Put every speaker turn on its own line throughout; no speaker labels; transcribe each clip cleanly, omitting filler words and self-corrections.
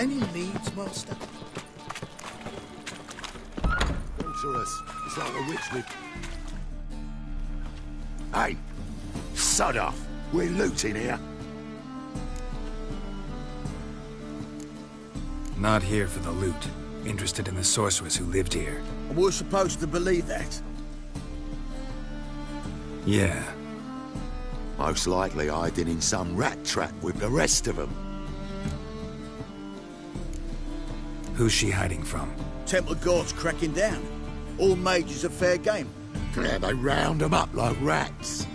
Any leads, Master?
Sorceress. It's like a witch with... Hey! Sod off! We're looting here.
Not here for the loot. Interested in the sorceress who lived here.
We're supposed to believe that.
Yeah.
Most likely hiding in some rat trap with the rest of them.
Who's she hiding from?
Temple Guard's cracking down. All mages are fair game.
Yeah, they round them up like rats.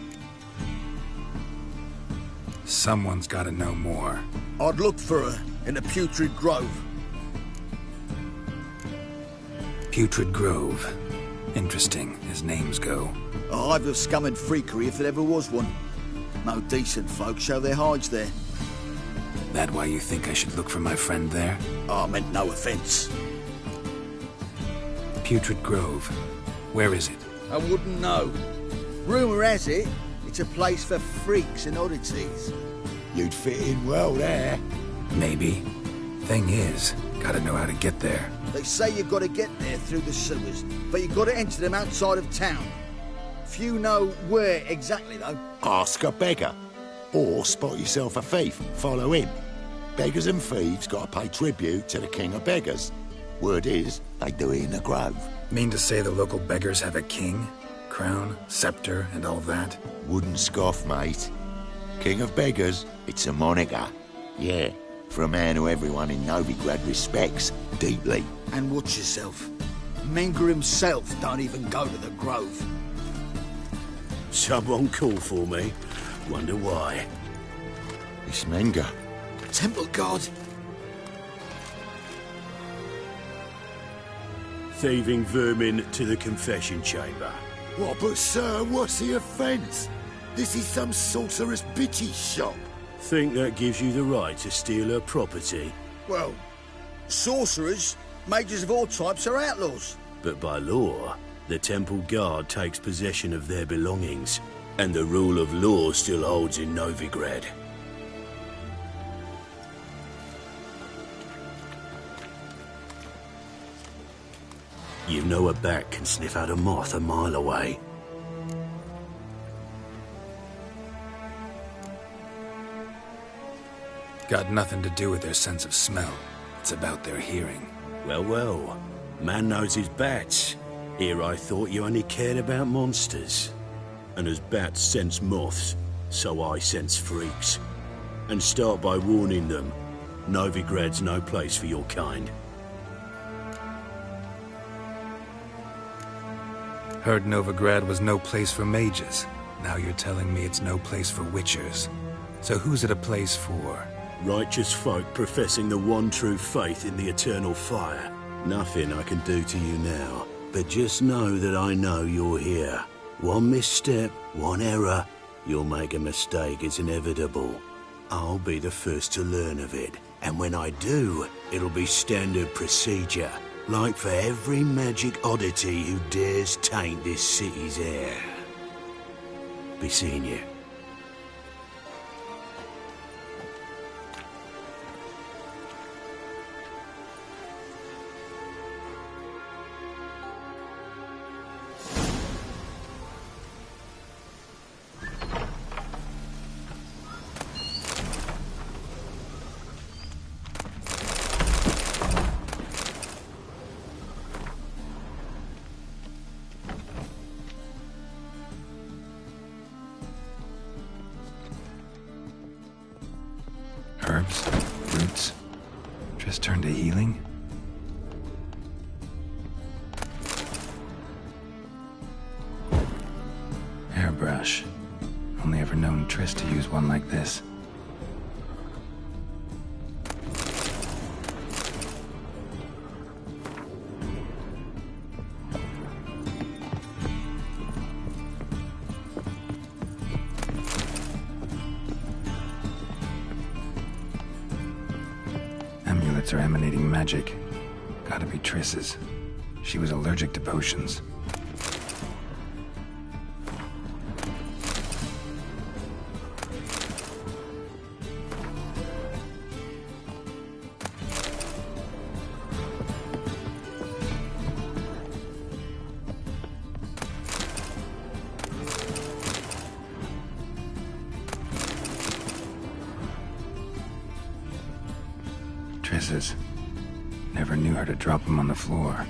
Someone's gotta know more.
I'd look for her in the Putrid Grove.
Putrid Grove. Interesting, as names go.
A hive of scum and freakery if there ever was one. No decent folk show their hides there.
That why you think I should look for my friend there?
I meant no offence.
Putrid Grove. Where is it?
I wouldn't know. Rumour has it, it's a place for freaks and oddities.
You'd fit in well there.
Maybe. Thing is, gotta know how to get there.
They say you've got to get there through the sewers, but you've got to enter them outside of town. Few know where exactly, though.
Ask a beggar. Or spot yourself a thief. Follow him. Beggars and thieves got to pay tribute to the king of beggars. Word is, they do it in the grove.
Mean to say the local beggars have a king? Crown, scepter, and all that?
Wouldn't scoff, mate. King of beggars, it's a moniker. Yeah, for a man who everyone in Novigrad respects deeply.
And watch yourself. Menger himself don't even go to the grove.
Someone called for me. Wonder why.
It's Menger.
Temple Guard.
Thieving vermin to the confession chamber.
What, but sir, what's the offence? This is some sorcerer's bitchy shop.
Think that gives you the right to steal her property?
Well, sorcerers, mages of all types are outlaws.
But by law, the temple guard takes possession of their belongings, and the rule of law still holds in Novigrad. You know a bat can sniff out a moth a mile away.
Got nothing to do with their sense of smell. It's about their hearing.
Well, well. Man knows his bats. Here I thought you only cared about monsters. And as bats sense moths, so I sense freaks. And start by warning them, Novigrad's no place for your kind.
Heard Novigrad was no place for mages. Now you're telling me it's no place for witchers. So who's it a place for?
Righteous folk professing the one true faith in the eternal fire. Nothing I can do to you now, but just know that I know you're here. One misstep, one error, you'll make a mistake, it's inevitable. I'll be the first to learn of it, and when I do, it'll be standard procedure. Like for every magic oddity who dares taint this city's air. Be seeing you.
Herbs, roots, just turn to healing? Hairbrush. Only ever known Triss to use one like this. Amulets are emanating magic. Gotta be Triss's. She was allergic to potions. kisses. Never knew her to drop them on the floor.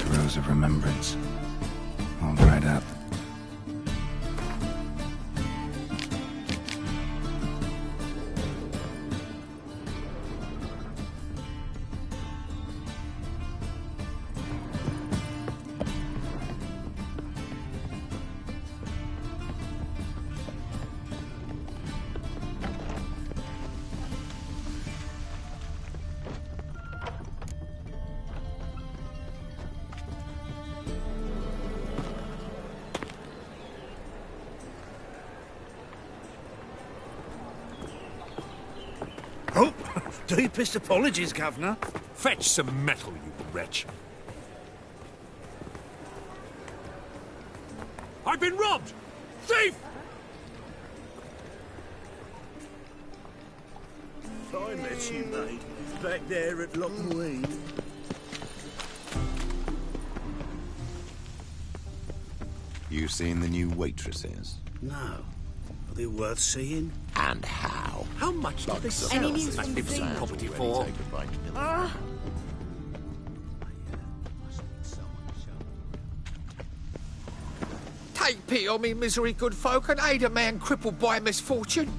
Rose of remembrance. All dried up.
Oh, deepest apologies, Governor. Fetch some metal, you wretch. I've been robbed! Thief!
I met you, mate. Back there at Lockmuir.
You seen the new waitresses?
No. Are they worth seeing?
And how?
How much do they sell
Any
this
news from
magnificent
Zane?
property for?
Take pity on me, misery, good folk, and aid a man crippled by misfortune.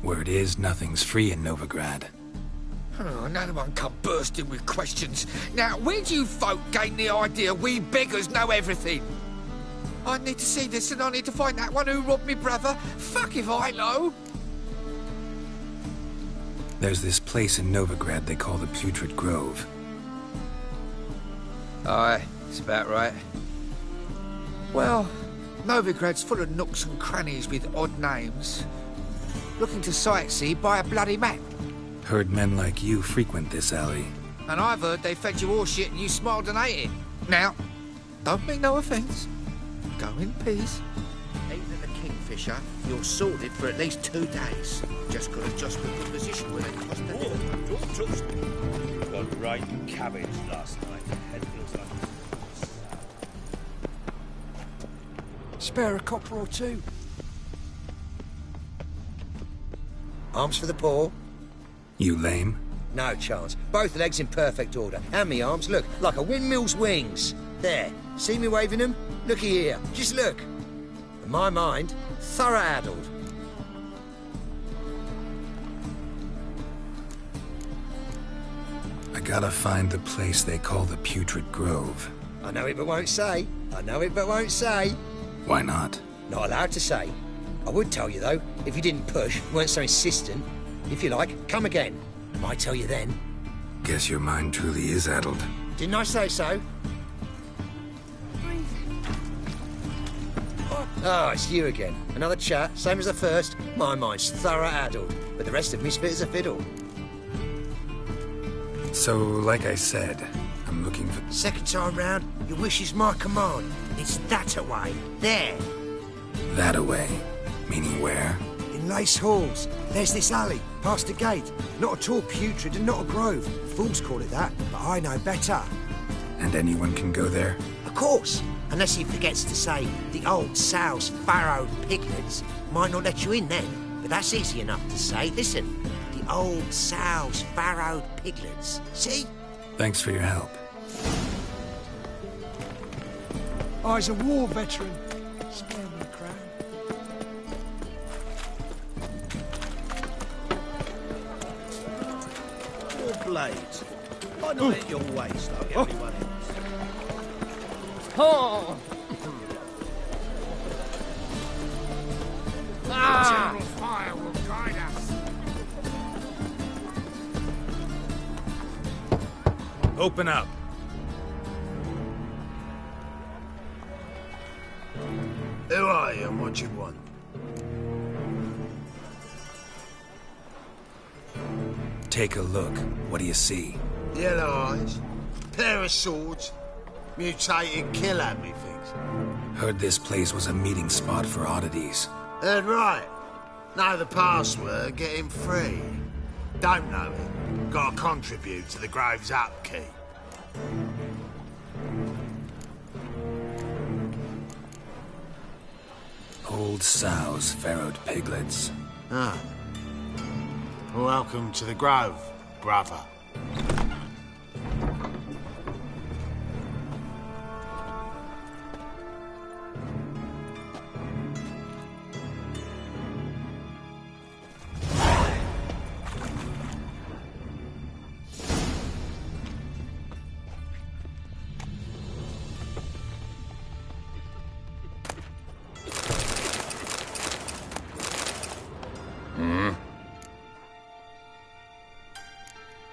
Word is, nothing's free in Novigrad.
Oh, no one come bursting with questions. Now, where do you folk gain the idea we beggars know everything? I need to see this, and I need to find that one who robbed me brother. Fuck if I know.
There's this place in Novigrad they call the Putrid Grove.
Aye, it's about right. Well, Novigrad's full of nooks and crannies with odd names. Looking to sightsee, buy a bloody map.
Heard men like you frequent this alley.
And I've heard they fed you all shit and you smiled and ate it. Now, don't mean no offence. Go in peace. Eating the Kingfisher, you're sorted for at least 2 days. Just got to adjust with the position where they cost a little.
Don't trust me. Got right in cabbage last night. Head feels like...
Spare a copper or two.
Arms for the poor?
You lame?
No chance. Both legs in perfect order. And me arms, look, like a windmill's wings. There. See me waving them? Looky here. Just look. In my mind, thorough addled.
I gotta find the place they call the Putrid Grove.
I know it but won't say. I know it but won't say.
Why not?
Not allowed to say. I would tell you, though, if you didn't push, weren't so insistent. If you like, come again. I might tell you then.
Guess your mind truly is addled.
Didn't I say so? Oh, it's you again. Another chat, same as the first. My mind's thorough addled, but the rest of me's fit as a fiddle.
So, like I said, I'm looking for...
Second time round, your wish is my command. It's that away. There.
That away. Meaning where?
In Lace Halls. There's this alley, past the gate. Not at all putrid and not a grove. Fools call it that, but I know better.
And anyone can go there?
Of course. Unless he forgets to say the old sow's farrowed piglets. Might not let you in then, but that's easy enough to say. Listen, the old sow's farrowed piglets. See?
Thanks for your help.
I's a war veteran. Spare me a crown.
Your blades. I know it your waist like everyone else.
Oh!
Eternal fire will guide us.
Open up.
Who are you and what you want?
Take a look. What do you see?
Yellow eyes, pair of swords, mutated killer, methinks.
Heard this place was a meeting spot for oddities.
Heard right. Know the password, get him free. Don't know it. Gotta contribute to the Grove's upkeep.
Old sows, farrowed piglets.
Ah. Welcome to the Grove, brother.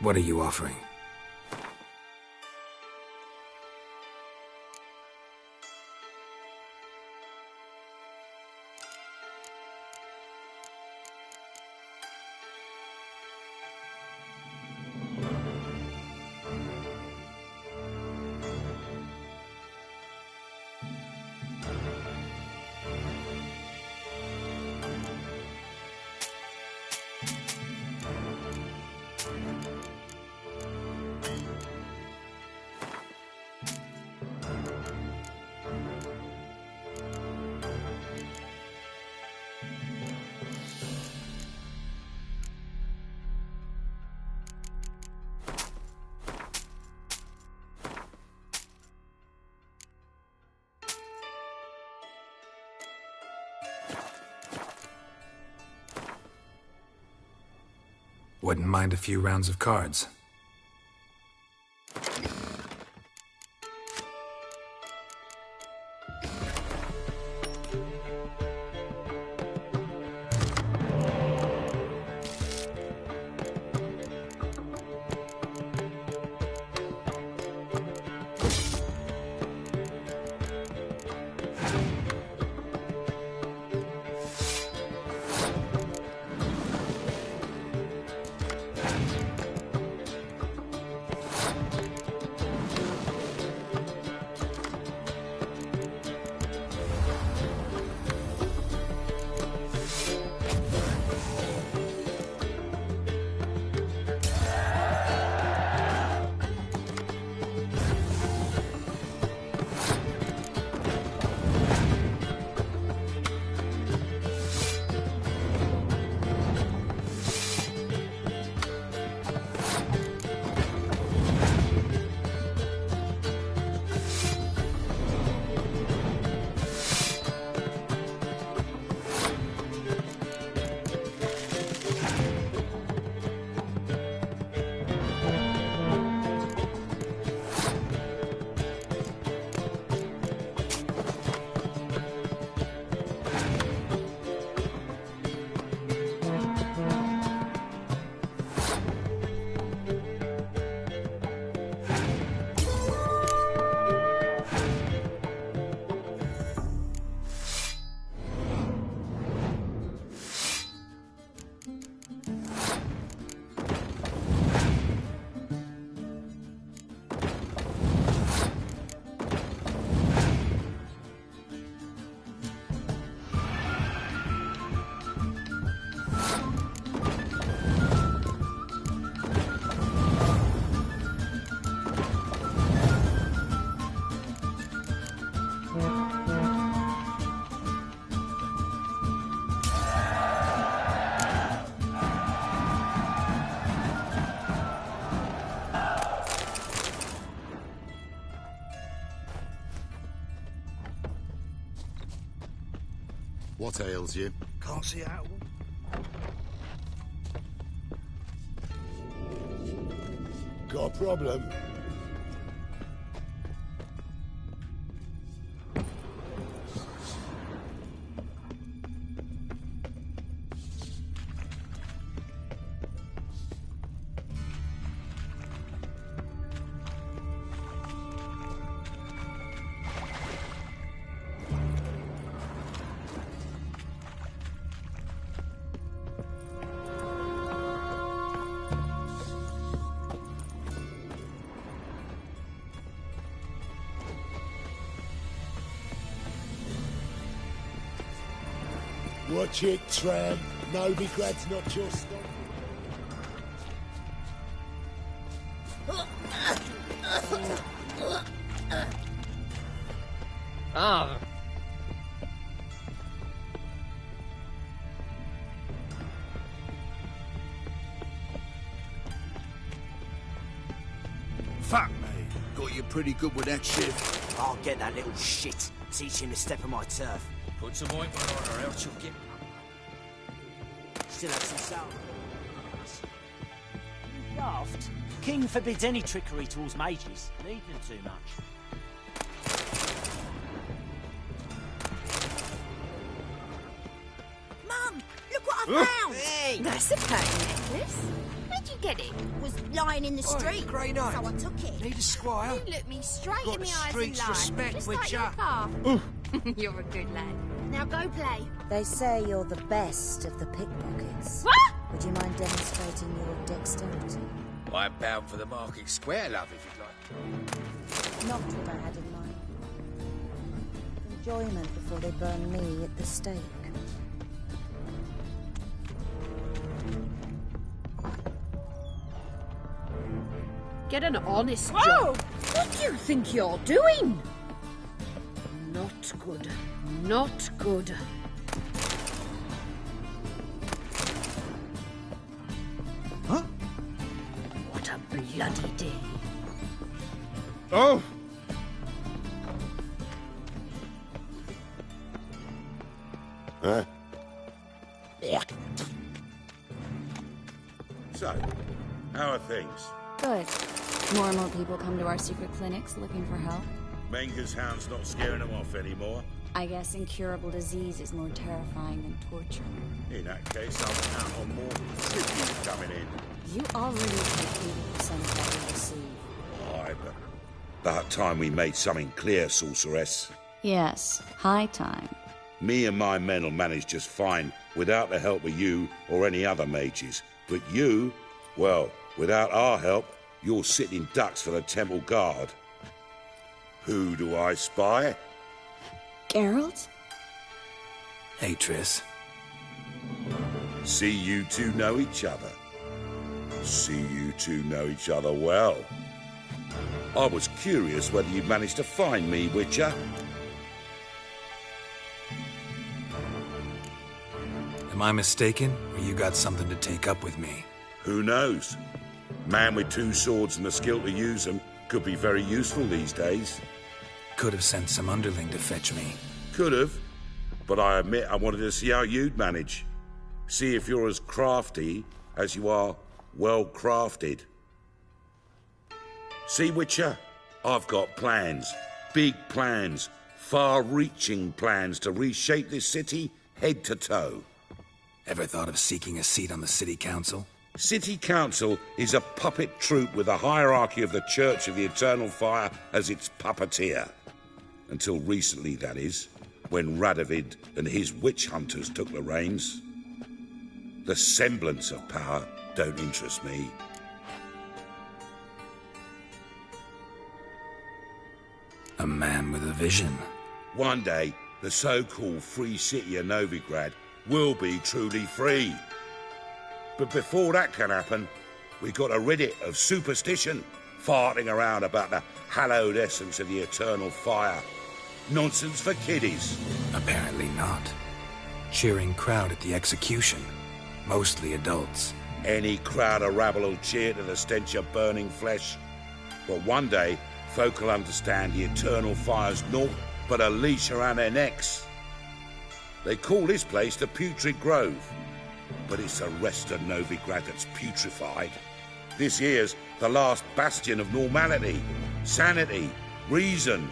What are you offering? Wouldn't mind a few rounds of cards.
What ails you?
Can't see out.
Got a problem? Watch it, tramp. Novigrad's not your stop.
Oh.
Fuck me. Got you pretty good with that shit.
I'll get that little shit. Teach him to step on my turf.
Put some ointment on her, else you'll get...
Still have some sour. Daft. King forbids any trickery towards mages. Need them too much.
Mum, look what I found!
Hey!
That's a pearl necklace. Where'd you get it? It was lying in the street.
Grey Knight.
So I took it.
Need a squire?
You look me straight
Got
in the
the
eyes
streets
and lied.
respect,
Just like
Witcher.
your calf. You're a good lad. Now go play.
They say you're the best of the pickpockets.
What?
Would you mind demonstrating your dexterity?
I'm bound for the market square, love, if you'd like.
Not what I had in mind. Enjoyment before they burn me at the stake.
Get an honest
Whoa!
job. What do you think you're doing? Not good. Not good.
Huh?
What a bloody day.
Oh!
Huh?
So, how are things?
Good. More and more people come to our secret clinics looking for help.
Menger's hound's not scaring them off anymore.
I guess incurable disease is more terrifying than torture.
In that case, I'll count on more tribute coming in.
You already take 80% of what you receive.
Aye, but about time we made something clear, sorceress.
Yes, high time.
Me and my men will manage just fine without the help of you or any other mages. But you, well, without our help, you're sitting ducks for the temple guard. Who do I spy?
Geralt?
Hey, Triss.
See you two know each other. See you two know each other well. I was curious whether you'd managed to find me, Witcher.
Am I mistaken, or you got something to take up with me?
Who knows? Man with two swords and the skill to use them could be very useful these days.
Could have sent some underling to fetch me.
Could have, but I admit I wanted to see how you'd manage. See if you're as crafty as you are well-crafted. See, Witcher, I've got plans. Big plans. Far-reaching plans to reshape this city head to toe.
Ever thought of seeking a seat on the city council?
City Council is a puppet troupe with a hierarchy of the Church of the Eternal Fire as its puppeteer. Until recently, that is, when Radovid and his witch hunters took the reins. The semblance of power don't interest me.
A man with a vision.
One day, the so-called free city of Novigrad will be truly free. But before that can happen, we got to rid it of superstition, farting around about the hallowed essence of the eternal fire. Nonsense for kiddies.
Apparently not. Cheering crowd at the execution. Mostly adults.
Any crowd of rabble will cheer to the stench of burning flesh. But one day, folk will understand the eternal fire's naught but a leash around their necks. They call this place the Putrid Grove, but it's the rest of Novigrad that's putrefied. This here's the last bastion of normality, sanity, reason.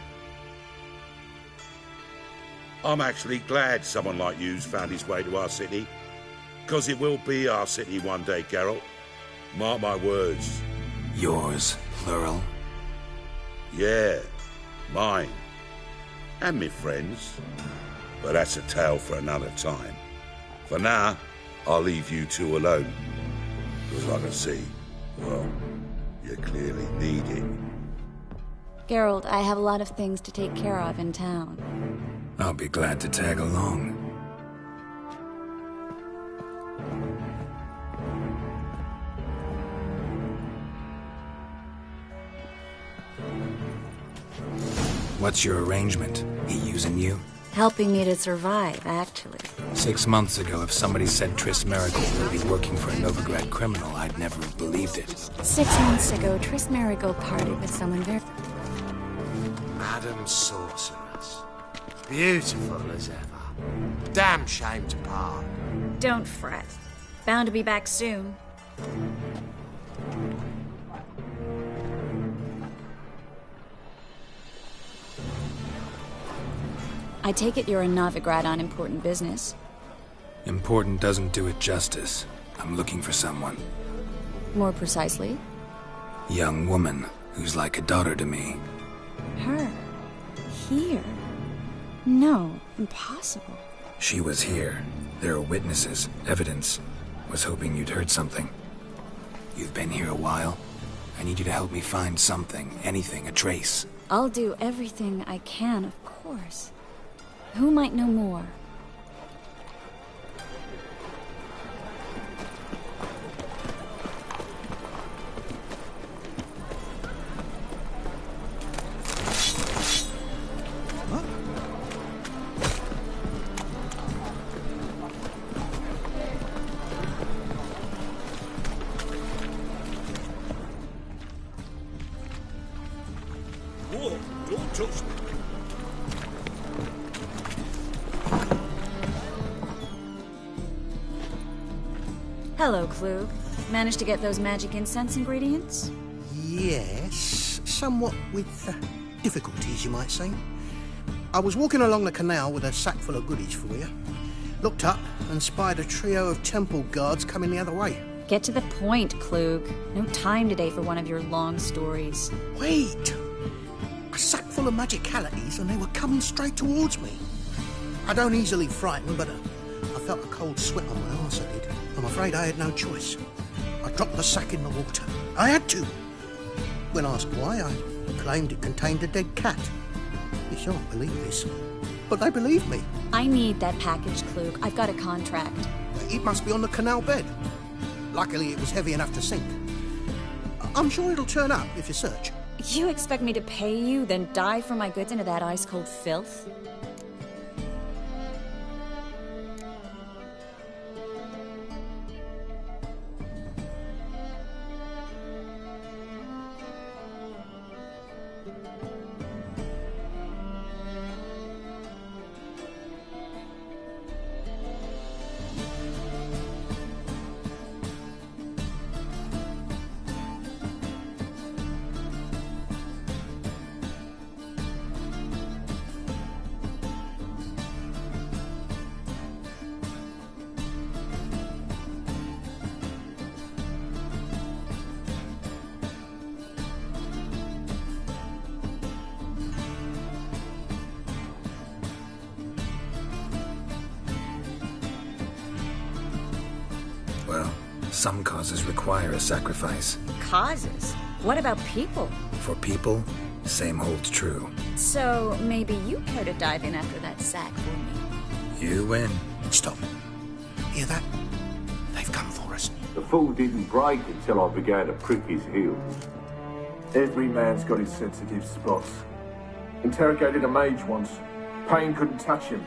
I'm actually glad someone like you's found his way to our city, because it will be our city one day, Geralt. Mark my words.
Yours, plural?
Yeah, mine. And me friends. But that's a tale for another time. For now, I'll leave you two alone. Because I can see, well, you clearly need it.
Geralt, I have a lot of things to take care of in town.
I'll be glad to tag along. What's your arrangement? He using you?
Helping me to survive, actually.
6 months ago, if somebody said Triss Merigold would be working for a Novigrad criminal, I'd never have believed it.
6 months ago, Triss Merigold partied with someone very...
Madam Sorceress. Beautiful as ever. Damn shame to part.
Don't fret. Bound to be back soon. I take it you're in Novigrad on important business.
Important doesn't do it justice. I'm looking for someone.
More precisely?
Young woman who's like a daughter to me.
Her? Here? No, impossible.
She was here. There are witnesses, evidence. Was hoping you'd heard something. You've been here a while. I need you to help me find something, anything, a trace.
I'll do everything I can, of course. Who might know more?
Whoa, don't touch me.
Hello, Klug. Managed to get those magic incense ingredients?
Yes, somewhat with difficulties, you might say. I was walking along the canal with a sack full of goodies for you. Looked up and spied a trio of temple guards coming the other way.
Get to the point, Klug. No time today for one of your long stories.
Wait! A sack full of magicalities and they were coming straight towards me. I don't easily frighten, but I felt a cold sweat on my arse, I did. I'm afraid I had no choice. I dropped the sack in the water. I had to. When asked why, I claimed it contained a dead cat. You shan't believe this, but they believed me.
I need that package, Klug. I've got a contract.
It must be on the canal bed. Luckily, it was heavy enough to sink. I'm sure it'll turn up if you search.
You expect me to pay you, then dive for my goods into that ice-cold filth?
Well, some causes require a sacrifice.
Causes? What about people?
For people, same holds true.
So maybe you care to dive in after that sack for me?
You win.
Stop. Hear that? They've come for us.
The fall didn't break until I began to prick his heels. Every man's got his sensitive spots. Interrogated a mage once. Pain couldn't touch him.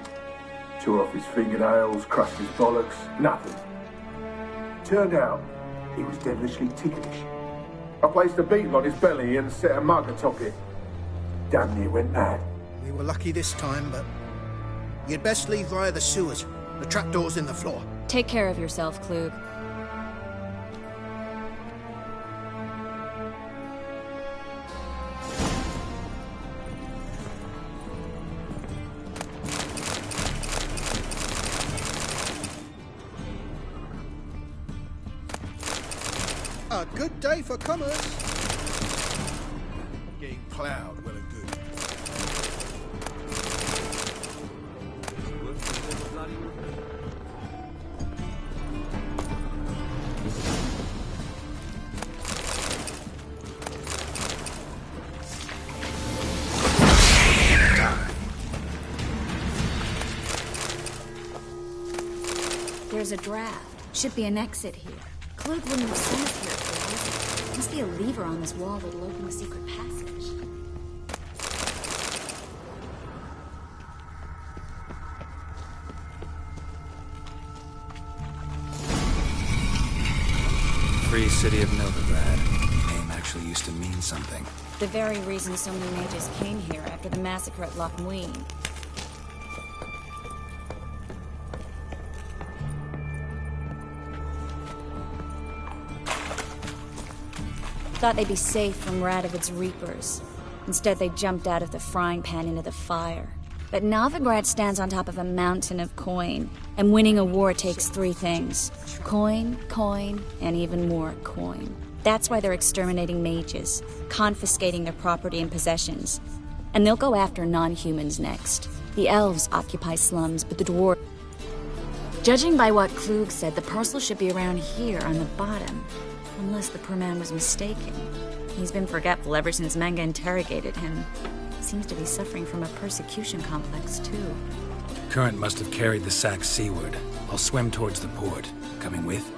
Tore off his fingernails, crushed his bollocks, nothing. Turned out, he was devilishly ticklish. I placed a beetle on his belly and set a mug atop it. Damn near went mad.
We were lucky this time, but you'd best leave via the sewers. The trapdoor's in the floor.
Take care of yourself, Klug.
A good day for commerce.
Getting ploughed well and good.
There's a draft. Should be an exit here. Klug wouldn't have sent us here if there wasn't. Must be a lever on this wall that'll open the secret passage.
free city of Novigrad. The name actually used to mean something.
The very reason so many mages came here after the massacre at Loch Muin. Thought they'd be safe from Radovid's reapers. Instead, they jumped out of the frying pan into the fire. But Novigrad stands on top of a mountain of coin, and winning a war takes three things. Coin, coin, and even more coin. That's why they're exterminating mages, confiscating their property and possessions. And they'll go after non-humans next. The elves occupy slums, but the dwarves... Judging by what Klug said, the parcel should be around here on the bottom. Unless the poor man was mistaken. He's been forgetful ever since Manga interrogated him. Seems to be suffering from a persecution complex, too.
Current must have carried the sack seaward. I'll swim towards the port. Coming with?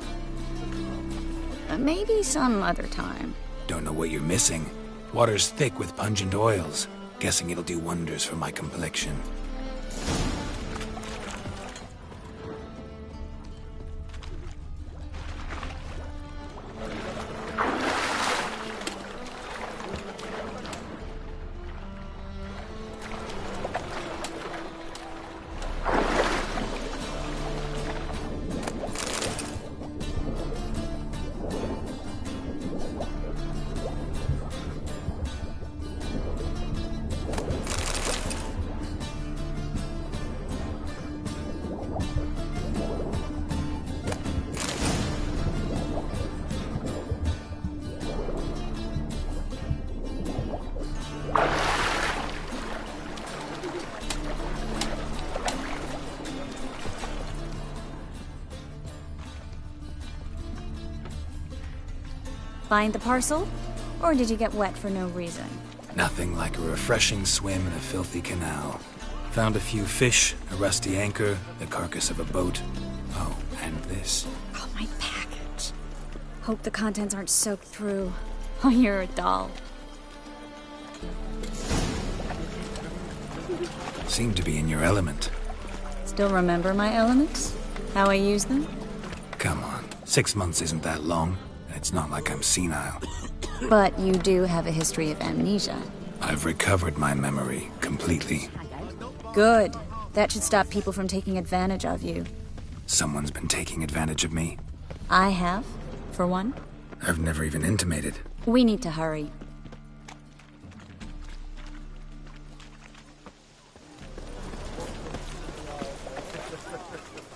Maybe some other time.
Don't know what you're missing. Water's thick with pungent oils. Guessing it'll do wonders for my complexion.
Find the parcel? Or did you get wet for no reason?
Nothing like a refreshing swim in a filthy canal. Found a few fish, a rusty anchor, the carcass of a boat. Oh, and this.
Oh, my package. Hope the contents aren't soaked through. Oh, you're a doll.
Seem to be in your element.
Still remember my elements? How I use them?
Come on, 6 months isn't that long. It's not like I'm senile.
But you do have a history of amnesia.
I've recovered my memory completely.
Good. That should stop people from taking advantage of you.
Someone's been taking advantage of me.
I have, for one.
I've never even intimated.
We need to hurry.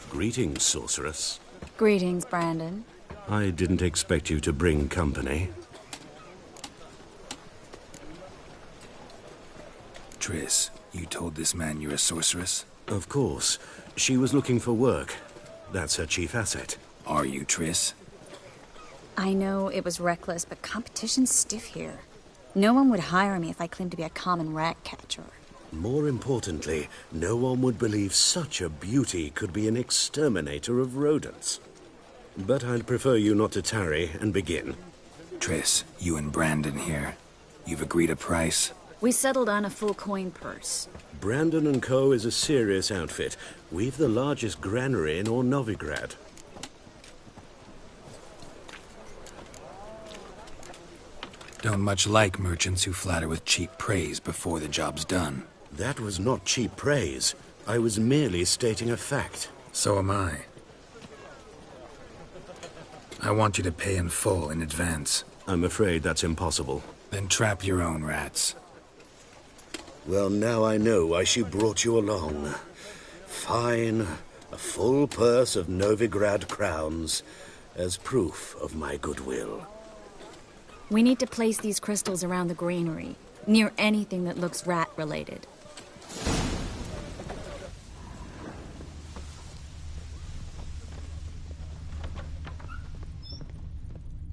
Greetings, sorceress.
Greetings, Brandon.
I didn't expect you to bring company.
Triss, you told this man you're a sorceress?
Of course. She was looking for work. That's her chief asset.
Are you, Triss?
I know it was reckless, but competition's stiff here. No one would hire me if I claimed to be a common rat catcher.
More importantly, no one would believe such a beauty could be an exterminator of rodents. But I'd prefer you not to tarry and begin.
Triss, you and Brandon here. You've agreed a price?
We settled on a full coin purse.
Brandon & Co. is a serious outfit. We've the largest granary in all Novigrad.
Don't much like merchants who flatter with cheap praise before the job's done.
That was not cheap praise. I was merely stating a fact.
So am I. I want you to pay in full in advance.
I'm afraid that's impossible.
Then trap your own rats.
Well, now I know why she brought you along. Fine. A full purse of Novigrad crowns as proof of my goodwill.
We need to place these crystals around the granary, near anything that looks rat-related.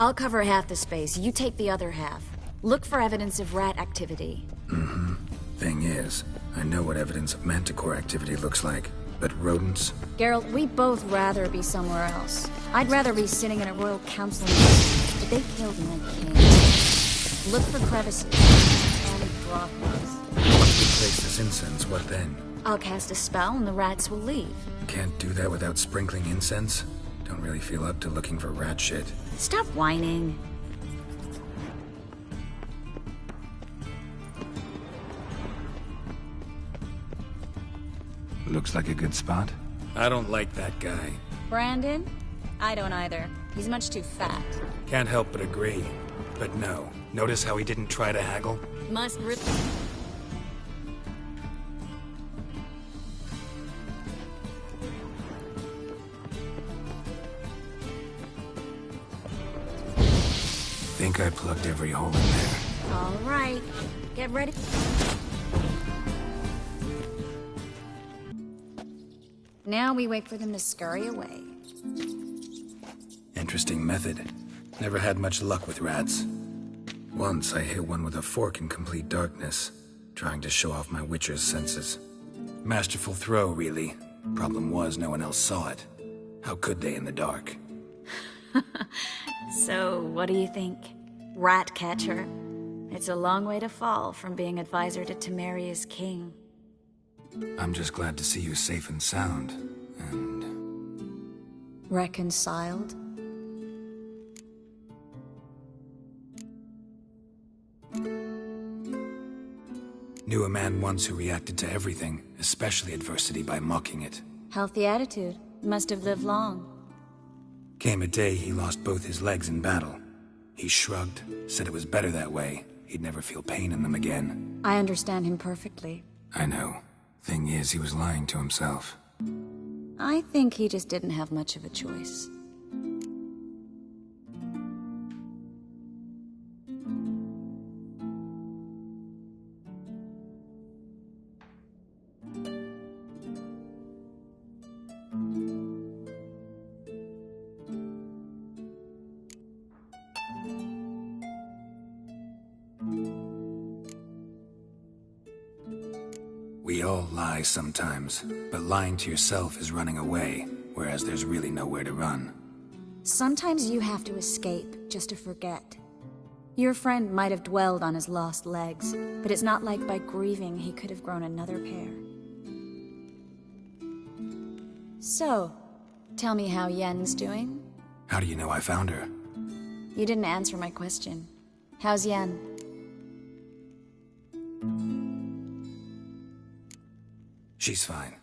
I'll cover half the space. You take the other half. Look for evidence of rat activity.
Mm-hmm. Thing is, I know what evidence of manticore activity looks like, but rodents?
Geralt, we'd both rather be somewhere else. I'd rather be sitting in a royal council meeting, but they killed my king. Look for crevices and droplets.
Once we place this incense, what then?
I'll cast a spell and the rats will leave.
Can't do that without sprinkling incense? Don't really feel up to looking for rat shit.
Stop whining.
Looks like a good spot. I don't like that guy.
Brandon? I don't either. He's much too fat.
Can't help but agree. But no. Notice how he didn't try to haggle?
Must rip...
Think I plugged every hole in there.
All right. Get ready. Now we wait for them to scurry away.
Interesting method. Never had much luck with rats. Once I hit one with a fork in complete darkness, trying to show off my witcher's senses. Masterful throw, really. Problem was, no one else saw it. How could they in the dark?
So, what do you think? Rat catcher? It's a long way to fall from being advisor to Temeria's king.
I'm just glad to see you safe and sound, and...
Reconciled?
Knew a man once who reacted to everything, especially adversity, by mocking it.
Healthy attitude. Must have lived long.
Came a day he lost both his legs in battle. He shrugged, said it was better that way. He'd never feel pain in them again.
I understand him perfectly.
I know. Thing is, he was lying to himself.
I think he just didn't have much of a choice.
We all lie sometimes, but lying to yourself is running away, whereas there's really nowhere to run.
Sometimes you have to escape just to forget. Your friend might have dwelled on his lost legs, but it's not like by grieving he could have grown another pair. So, tell me how Yen's doing?
How do you know I found her?
You didn't answer my question. How's Yen?
She's fine.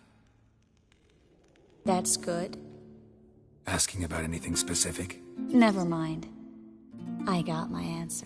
That's good.
Asking about anything specific?
Never mind. I got my answer.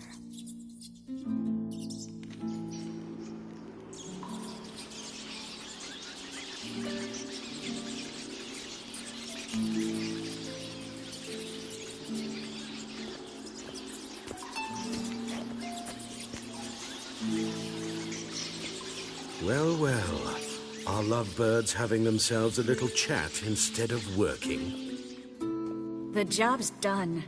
Well, well. Are lovebirds having themselves a little chat instead of working?
The job's done.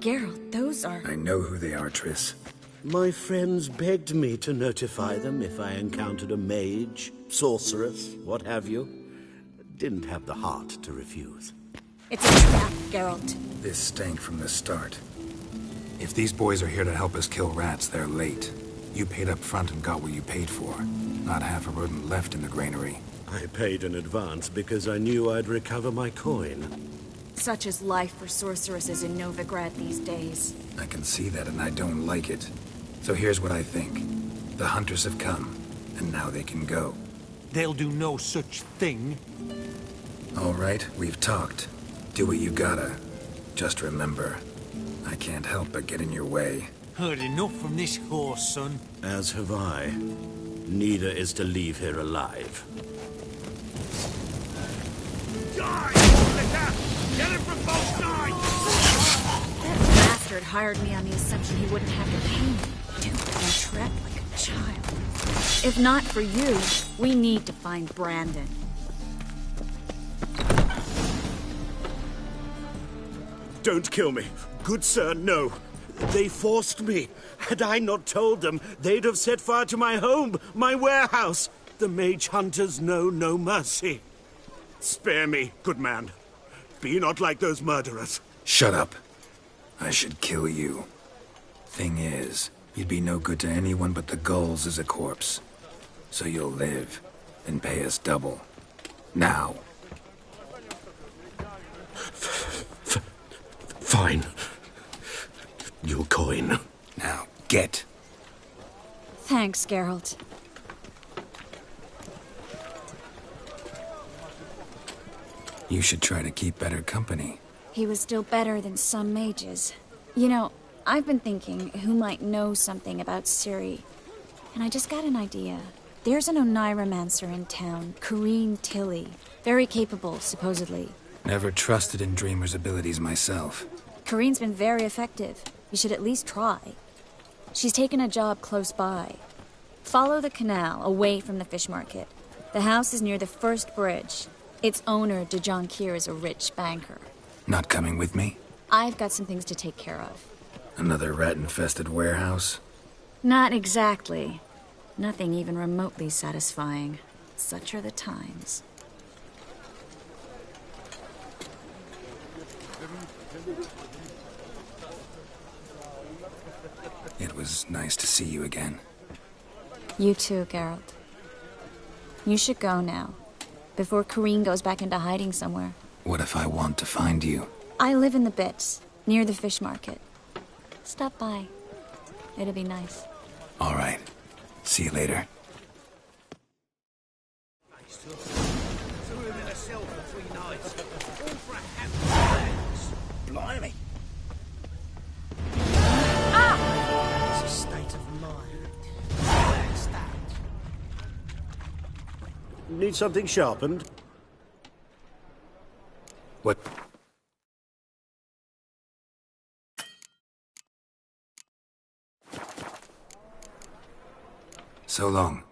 Geralt, those are...
I know who they are, Triss.
My friends begged me to notify them if I encountered a mage, sorceress, what have you. Didn't have the heart to refuse.
It's a trap, Geralt.
This stank from the start. If these boys are here to help us kill rats, they're late. You paid up front and got what you paid for. Not half a rodent left in the granary.
I paid in advance because I knew I'd recover my coin.
Such is life for sorceresses in Novigrad these days.
I can see that, and I don't like it. So here's what I think. The hunters have come, and now they can go.
They'll do no such thing.
All right, we've talked. Do what you gotta. Just remember, I can't help but get in your way.
Heard enough from this horse, son.
As have I. Neither is to leave here alive.
Die! Get him from both sides!
That bastard hired me on the assumption he wouldn't have to pay me. Duped and trapped like a child. If not for you, we need to find Brandon.
Don't kill me. Good sir, no. They forced me. Had I not told them, they'd have set fire to my home, my warehouse. The mage hunters know no mercy. Spare me, good man. Be not like those murderers.
Shut up. I should kill you. Thing is, you'd be no good to anyone but the gulls as a corpse. So you'll live, and pay us double. Now.
Fine. Your coin.
Now, get.
Thanks, Geralt.
You should try to keep better company.
He was still better than some mages. You know, I've been thinking who might know something about Ciri. And I just got an idea. There's an Oneiromancer in town, Corrine Tilly. Very capable, supposedly.
Never trusted in Dreamer's abilities myself.
Corrine's been very effective. You should at least try. She's taken a job close by. Follow the canal, away from the fish market. The house is near the first bridge. Its owner, de Jonquier, is a rich banker.
Not coming with me?
I've got some things to take care of.
Another rat-infested warehouse?
Not exactly. Nothing even remotely satisfying. Such are the times.
It was nice to see you again.
You too, Geralt. You should go now, before Corrine goes back into hiding somewhere.
What if I want to find you?
I live in the Bits, near the fish market. Stop by. It'll be nice.
All right. See you later.
Blimey. It's a state of mind. What's that?
Need something sharpened?
What? So long.